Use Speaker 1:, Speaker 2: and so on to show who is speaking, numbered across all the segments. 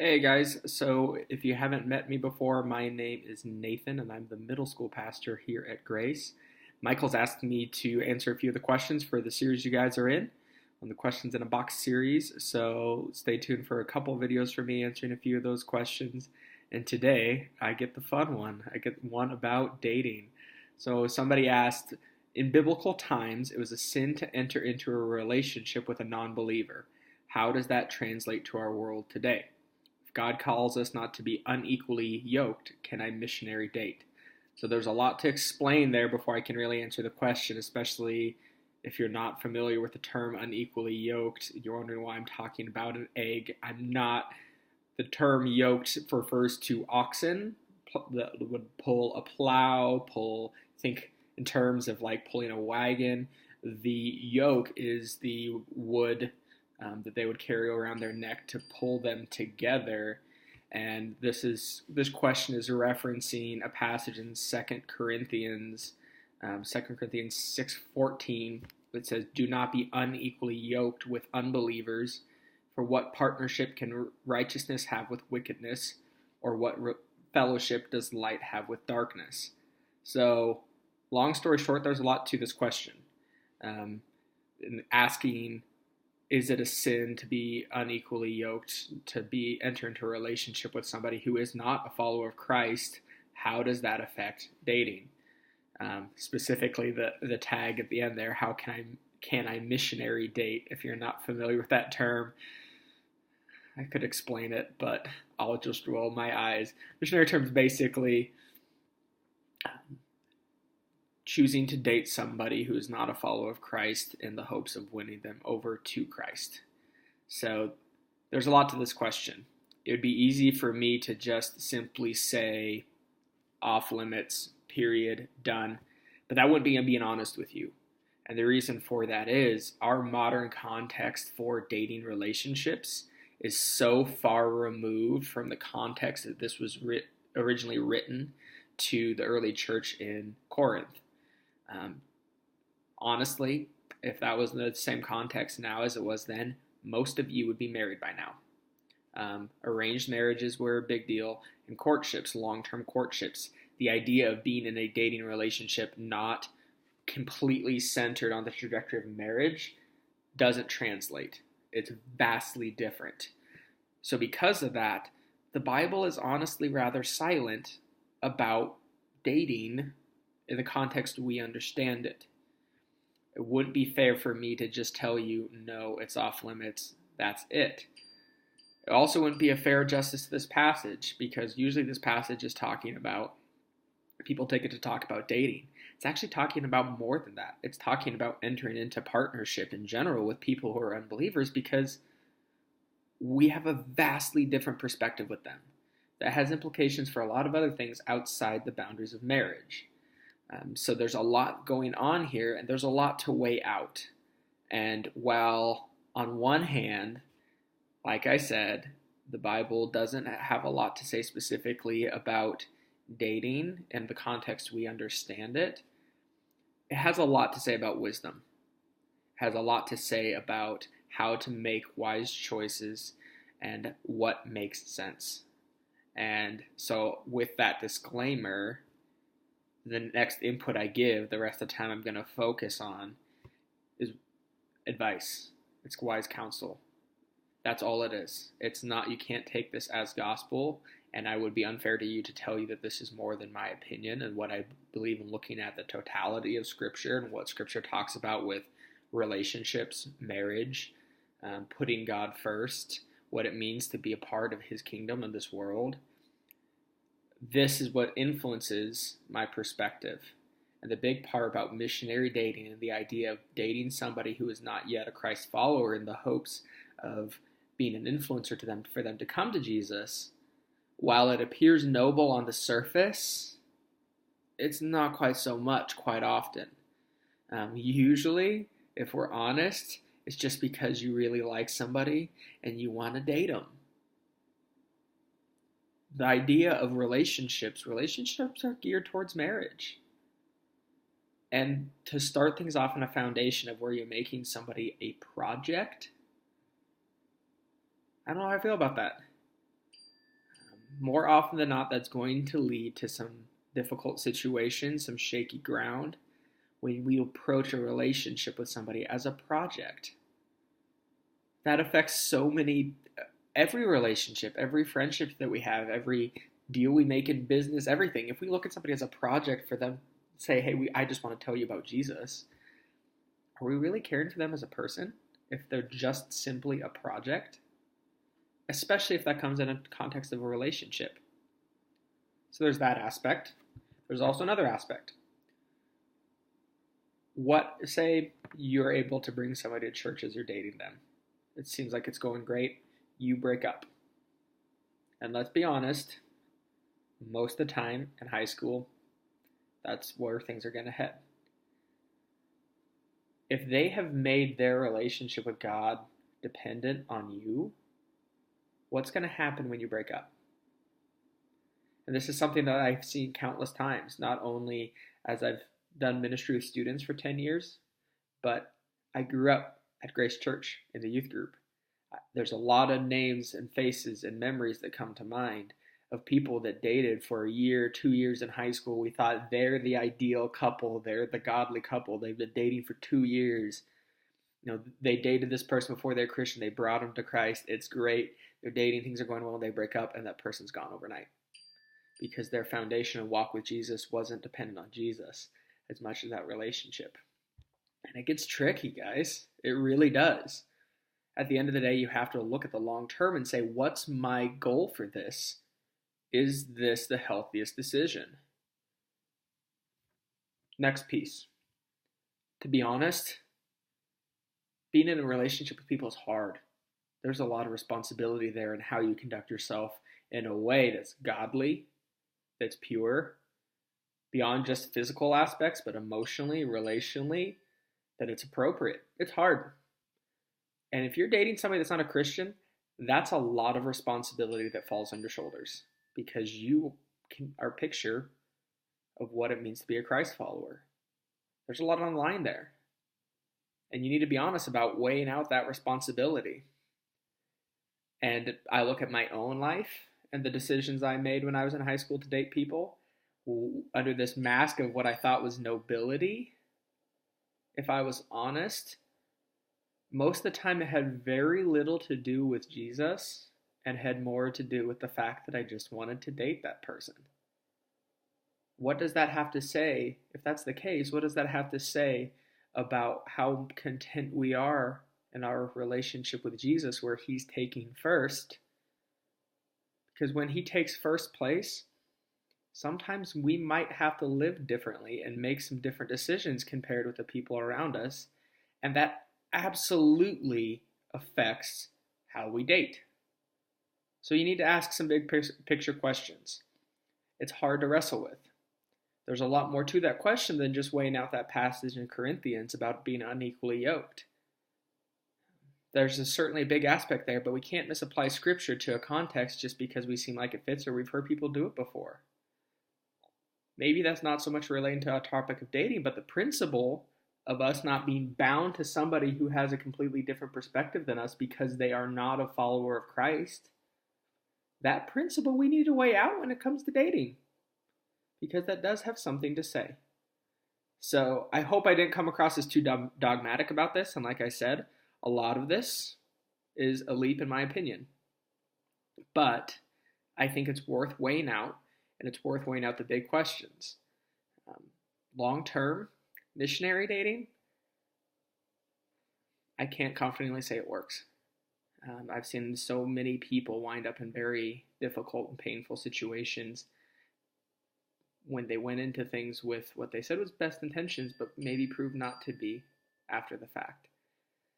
Speaker 1: Hey guys, so if you haven't met me before, my name is Nathan and I'm the middle school pastor here at Grace. Michael's asked me to answer a few of the questions for the series you guys are in on the Questions in a Box series, so stay tuned for a couple of videos from me answering a few of those questions. And today I get the fun one. I get one about dating. So somebody asked, in biblical times, it was a sin to enter into a relationship with a non-believer. How does that translate to our world today? God calls us not to be unequally yoked. Can I missionary date? So there's a lot to explain there before I can really answer the question, especially if you're not familiar with the term unequally yoked. You're wondering why I'm talking about an egg. I'm not. The term yoked refers to oxen that would pull a plow, think in terms of like pulling a wagon. The yoke is the wood that they would carry around their neck to pull them together. And this question is referencing a passage in Second Corinthians 6:14, that says, "Do not be unequally yoked with unbelievers. For what partnership can righteousness have with wickedness, or what fellowship does light have with darkness?" So, long story short, there's a lot to this question. In asking, is it a sin to be unequally yoked, to enter into a relationship with somebody who is not a follower of Christ? How does that affect dating? Specifically, the tag at the end there, how can I missionary date? If you're not familiar with that term, I could explain it, but I'll just roll my eyes. Missionary terms basically choosing to date somebody who is not a follower of Christ in the hopes of winning them over to Christ. So there's a lot to this question. It would be easy for me to just simply say off limits, period, done. But that wouldn't be being honest with you. And the reason for that is our modern context for dating relationships is so far removed from the context that this was originally written to the early church in Corinth. Honestly, if that was the same context now as it was then, most of you would be married by now. Arranged marriages were a big deal, and courtships, long-term courtships, the idea of being in a dating relationship not completely centered on the trajectory of marriage doesn't translate. It's vastly different. So because of that, the Bible is honestly rather silent about dating in the context we understand it. It wouldn't be fair for me to just tell you, no, it's off limits, that's it. It also wouldn't be a fair justice to this passage, because usually this passage is talking about, people take it to talk about dating. It's actually talking about more than that. It's talking about entering into partnership in general with people who are unbelievers, because we have a vastly different perspective with them that has implications for a lot of other things outside the boundaries of marriage. So there's a lot going on here, and there's a lot to weigh out. And while on one hand, like I said, the Bible doesn't have a lot to say specifically about dating in the context we understand it, it has a lot to say about wisdom. It has a lot to say about how to make wise choices and what makes sense. And so with that disclaimer, the next input I give, the rest of the time I'm going to focus on, is advice. It's wise counsel. That's all it is. It's not, you can't take this as gospel, and I would be unfair to you to tell you that this is more than my opinion and what I believe in looking at the totality of Scripture and what Scripture talks about with relationships, marriage, putting God first, what it means to be a part of His kingdom in this world. This is what influences my perspective. And the big part about missionary dating and the idea of dating somebody who is not yet a Christ follower in the hopes of being an influencer to them, for them to come to Jesus, while it appears noble on the surface, it's not quite so much quite often. Usually, if we're honest, it's just because you really like somebody and you want to date them. The idea of relationships are geared towards marriage. And to start things off on a foundation of where you're making somebody a project, I don't know how I feel about that. more often than not, that's going to lead to some difficult situations, some shaky ground when we approach a relationship with somebody as a project. That affects every relationship, every friendship that we have, every deal we make in business, everything. If we look at somebody as a project for them, say, hey, I just want to tell you about Jesus, are we really caring for them as a person if they're just simply a project? Especially if that comes in a context of a relationship. So there's that aspect. There's also another aspect. Say you're able to bring somebody to church as you're dating them. It seems like it's going great. You break up. And let's be honest, most of the time in high school, that's where things are going to head. If they have made their relationship with God dependent on you, what's going to happen when you break up? And this is something that I've seen countless times, not only as I've done ministry with students for 10 years, but I grew up at Grace Church in the youth group. There's a lot of names and faces and memories that come to mind of people that dated for a year, 2 years in high school. We thought they're the ideal couple. They're the godly couple. They've been dating for 2 years. They dated this person before they're Christian. They brought them to Christ. It's great. They're dating. Things are going well. They break up, and that person's gone overnight because their foundation and walk with Jesus wasn't dependent on Jesus as much as that relationship. And it gets tricky, guys. It really does. At the end of the day, you have to look at the long term and say, what's my goal for this? Is this the healthiest decision? Next piece. To be honest, being in a relationship with people is hard. There's a lot of responsibility there in how you conduct yourself in a way that's godly, that's pure, beyond just physical aspects, but emotionally, relationally, that it's appropriate. It's hard. And if you're dating somebody that's not a Christian, that's a lot of responsibility that falls on your shoulders because you are a picture of what it means to be a Christ follower. There's a lot on the line there. And you need to be honest about weighing out that responsibility. And I look at my own life and the decisions I made when I was in high school to date people under this mask of what I thought was nobility. If I was honest, most of the time it had very little to do with Jesus and had more to do with the fact that I just wanted to date that person. What does that have to say? If that's the case, what does that have to say about how content we are in our relationship with Jesus where he's taking first? Because when he takes first place, sometimes we might have to live differently and make some different decisions compared with the people around us. And that absolutely affects how we date. So you need to ask some big picture questions. It's hard to wrestle with. There's a lot more to that question than just weighing out that passage in Corinthians about being unequally yoked. There's certainly a big aspect there, but we can't misapply scripture to a context just because we seem like it fits or we've heard people do it before. Maybe that's not so much relating to a topic of dating, but the principle of us not being bound to somebody who has a completely different perspective than us because they are not a follower of Christ. That principle we need to weigh out when it comes to dating, because that does have something to say. So I hope I didn't come across as too dogmatic about this. And like I said, a lot of this is a leap in my opinion. But I think it's worth weighing out, and it's worth weighing out the big questions. Long-term missionary dating, I can't confidently say it works. I've seen so many people wind up in very difficult and painful situations when they went into things with what they said was best intentions, but maybe proved not to be after the fact.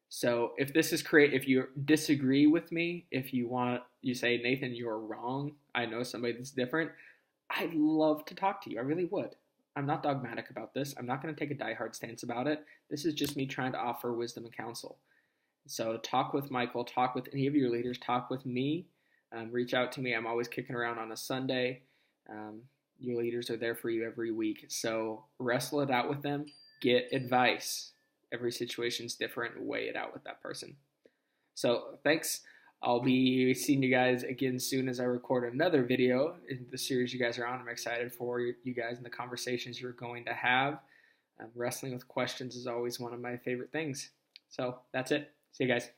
Speaker 1: So if you disagree with me, if you say, Nathan, you're wrong, I know somebody that's different, I'd love to talk to you. I really would. I'm not dogmatic about this. I'm not going to take a diehard stance about it. This is just me trying to offer wisdom and counsel. So talk with Michael, talk with any of your leaders, talk with me, reach out to me. I'm always kicking around on a Sunday. Your leaders are there for you every week. So wrestle it out with them, get advice. Every situation's different, weigh it out with that person. So thanks. I'll be seeing you guys again soon as I record another video in the series you guys are on. I'm excited for you guys and the conversations you're going to have. Wrestling with questions is always one of my favorite things. So that's it. See you guys.